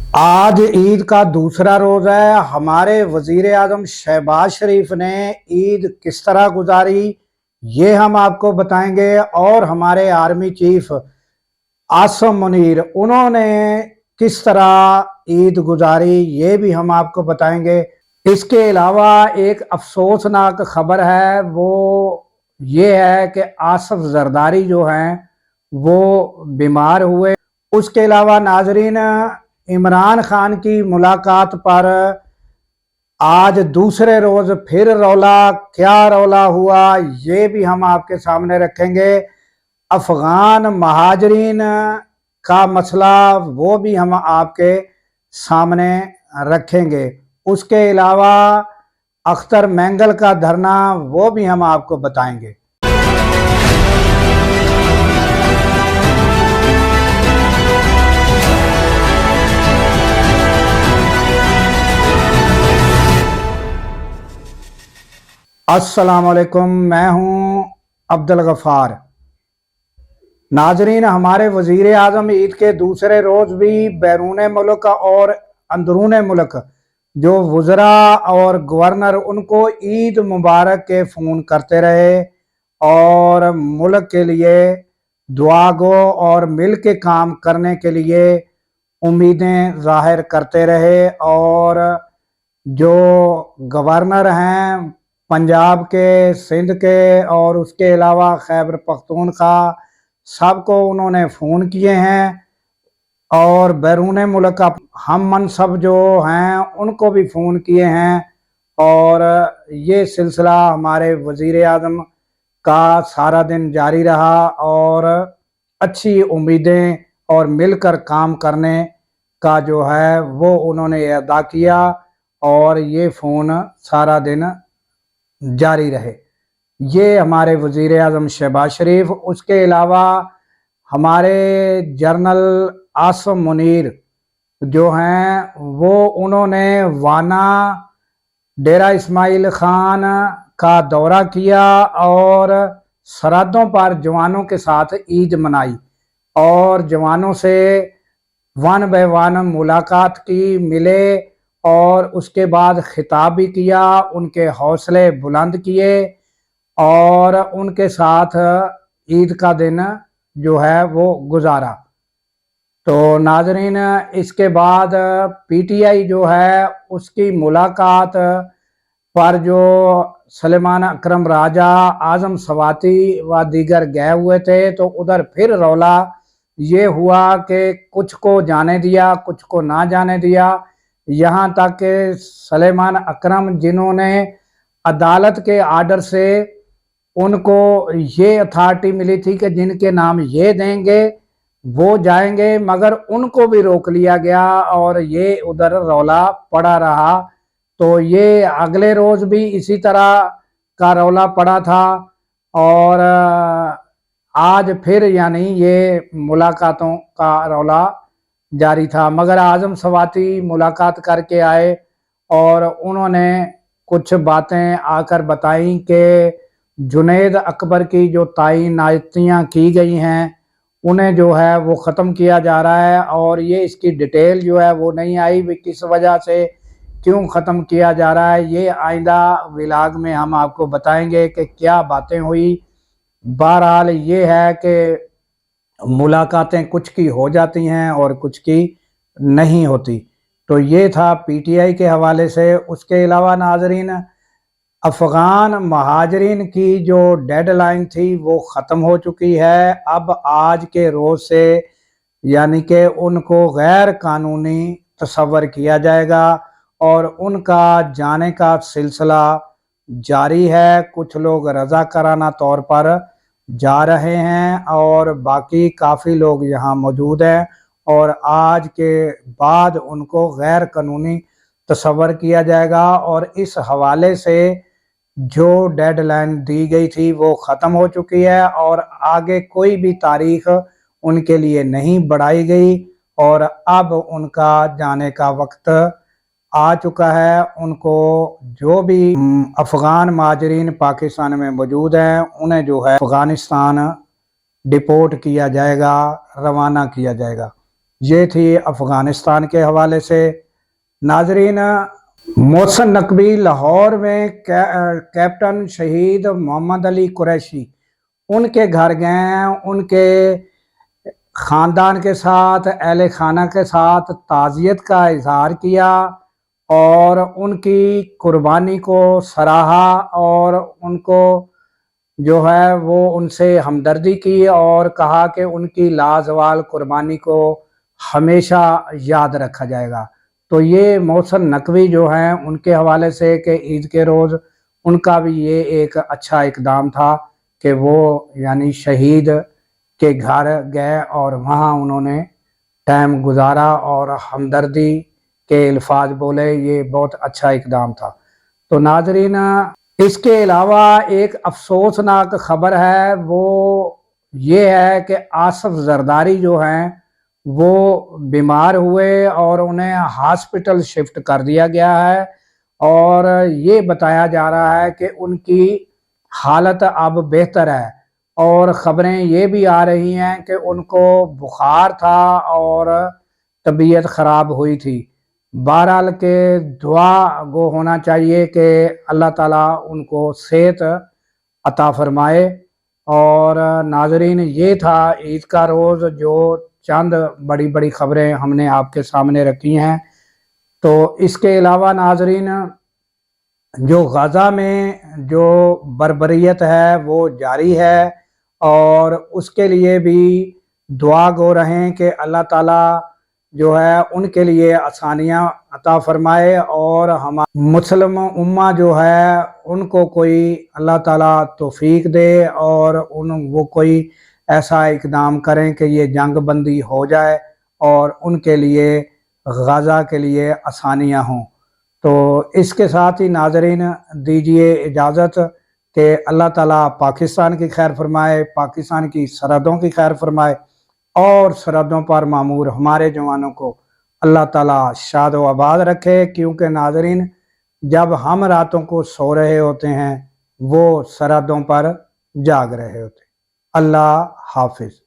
आज ईद का दूसरा रोज है। हमारे वजीर आजम शहबाज शरीफ ने ईद किस तरह गुजारी ये हम आपको बताएंगे, और हमारे आर्मी चीफ आसम मुनीर उन्होंने किस तरह ईद गुजारी ये भी हम आपको बताएंगे। इसके अलावा एक अफसोसनाक खबर है, वो ये है कि आसफ जरदारी जो हैं वो बीमार हुए। उसके अलावा नाजरीन, इमरान खान की मुलाकात पर आज दूसरे रोज फिर रौला, क्या रौला हुआ ये भी हम आपके सामने रखेंगे। अफगान महाजरीन का मसला वो भी हम आपके सामने रखेंगे। उसके अलावा अख्तर मैंगल का धरना वो भी हम आपको बताएंगे। अस्सलाम वालेकुम, मैं हूं अब्दुल गफ़ार। नाजरीन, हमारे वजीर आज़म ईद के दूसरे रोज़ भी बैरून मुल्क और अंदरून मुल्क जो वज़रा और गवर्नर उनको ईद मुबारक के फ़ोन करते रहे और मुल्क के लिए दुआ गो और मिल के काम करने के लिए उम्मीदें ज़ाहिर करते रहे। और जो गवर्नर हैं पंजाब के, सिंध के और उसके अलावा खैबर पख्तूनख्वा, सबको उन्होंने फ़ोन किए हैं, और बैरून मुल्क हम मनसब जो हैं उनको भी फ़ोन किए हैं। और ये सिलसिला हमारे वज़ीर आज़म का सारा दिन जारी रहा और अच्छी उम्मीदें और मिलकर काम करने का जो है वो उन्होंने अदा किया, और ये फ़ोन सारा दिन जारी रहे। ये हमारे वज़ीर आज़म शहबाज शरीफ। उसके अलावा हमारे जनरल आसम मुनीर जो हैं वो उन्होंने वाना, डेरा इस्माइल खान का दौरा किया और सरहदों पर जवानों के साथ ईद मनाई और जवानों से वन बाय वन मुलाकात की, मिले और उसके बाद खिताब भी किया, उनके हौसले बुलंद किए और उनके साथ ईद का दिन जो है वो गुजारा। तो नाजरीन, इसके बाद पीटीआई जो है उसकी मुलाकात पर जो सलेमान अकरम राजा, आज़म सवाती व दीगर गए हुए थे, तो उधर फिर रौला ये हुआ कि कुछ को जाने दिया, कुछ को ना जाने दिया। यहाँ तक कि सलेमान अकरम जिन्होंने अदालत के आर्डर से उनको ये अथॉरिटी मिली थी कि जिनके नाम ये देंगे वो जाएंगे, मगर उनको भी रोक लिया गया और ये उधर रौला पड़ा रहा। तो ये अगले रोज भी इसी तरह का रौला पड़ा था और आज फिर यानी ये मुलाकातों का रौला जारी था। मगर आज़म सवाती मुलाकात करके आए और उन्होंने कुछ बातें आकर बताई कि जुनैद अकबर की जो तैनातियाँ की गई हैं उन्हें जो है वो ख़त्म किया जा रहा है, और ये इसकी डिटेल जो है वो नहीं आई भी किस वजह से क्यों ख़त्म किया जा रहा है। ये आइंदा व्लॉग में हम आपको बताएंगे कि क्या बातें हुई। बहरहाल ये है कि मुलाकातें कुछ की हो जाती हैं और कुछ की नहीं होती। तो ये था पीटीआई के हवाले से। उसके अलावा नाजरीन, अफ़गान महाजरीन की जो डेडलाइन थी वो ख़त्म हो चुकी है। अब आज के रोज़ से यानी कि उनको गैर कानूनी तस्वर किया जाएगा और उनका जाने का सिलसिला जारी है। कुछ लोग रज़ाकाराना तौर पर जा रहे हैं और बाकी काफ़ी लोग यहाँ मौजूद हैं, और आज के बाद उनको गैर कानूनी तस्वर किया जाएगा। और इस हवाले से जो डेडलाइन दी गई थी वो ख़त्म हो चुकी है और आगे कोई भी तारीख उनके लिए नहीं बढ़ाई गई, और अब उनका जाने का वक्त आ चुका है। उनको जो भी अफ़गान महाजरीन पाकिस्तान में मौजूद हैं उन्हें जो है अफ़गानिस्तान डिपोर्ट किया जाएगा, रवाना किया जाएगा। یہ تھی افغانستان کے حوالے سے۔ ناظرین، محسن نقوی لاہور میں کیپٹن شہید محمد علی قریشی ان کے گھر گئے ہیں، ان کے خاندان کے ساتھ، اہل خانہ کے ساتھ تعزیت کا اظہار کیا اور ان کی قربانی کو سراہا اور ان کو جو ہے وہ ان سے ہمدردی کی اور کہا کہ ان کی لازوال قربانی کو ہمیشہ یاد رکھا جائے گا۔ تو یہ محسن نقوی جو ہیں ان کے حوالے سے کہ عید کے روز ان کا بھی یہ ایک اچھا اقدام تھا کہ وہ یعنی شہید کے گھر گئے اور وہاں انہوں نے ٹائم گزارا اور ہمدردی کے الفاظ بولے، یہ بہت اچھا اقدام تھا۔ تو ناظرین، اس کے علاوہ ایک افسوسناک خبر ہے، وہ یہ ہے کہ آصف زرداری جو ہیں وہ بیمار ہوئے اور انہیں ہاسپٹل شفٹ کر دیا گیا ہے، اور یہ بتایا جا رہا ہے کہ ان کی حالت اب بہتر ہے، اور خبریں یہ بھی آ رہی ہیں کہ ان کو بخار تھا اور طبیعت خراب ہوئی تھی۔ بہرحال کہ دعا گو ہونا چاہیے کہ اللہ تعالیٰ ان کو صحت عطا فرمائے۔ اور ناظرین، یہ تھا عید کا روز، جو چند بڑی بڑی خبریں ہم نے آپ کے سامنے رکھی ہیں۔ تو اس کے علاوہ ناظرین، جو غزہ میں جو بربریت ہے وہ جاری ہے، اور اس کے لیے بھی دعا گو رہیں کہ اللہ تعالیٰ جو ہے ان کے لیے آسانیاں عطا فرمائے، اور ہمارا مسلم امہ جو ہے ان کو کوئی اللہ تعالیٰ توفیق دے اور وہ کوئی ایسا اقدام کریں کہ یہ جنگ بندی ہو جائے اور ان کے لیے غزہ کے لیے آسانیاں ہوں۔ تو اس کے ساتھ ہی ناظرین دیجیے اجازت کہ اللہ تعالیٰ پاکستان کی خیر فرمائے، پاکستان کی سرحدوں کی خیر فرمائے، اور سرحدوں پر معمور ہمارے جوانوں کو اللہ تعالیٰ شاد و آباد رکھے، کیونکہ ناظرین جب ہم راتوں کو سو رہے ہوتے ہیں وہ سرحدوں پر جاگ رہے ہوتے ہیں۔ اللہ حافظ۔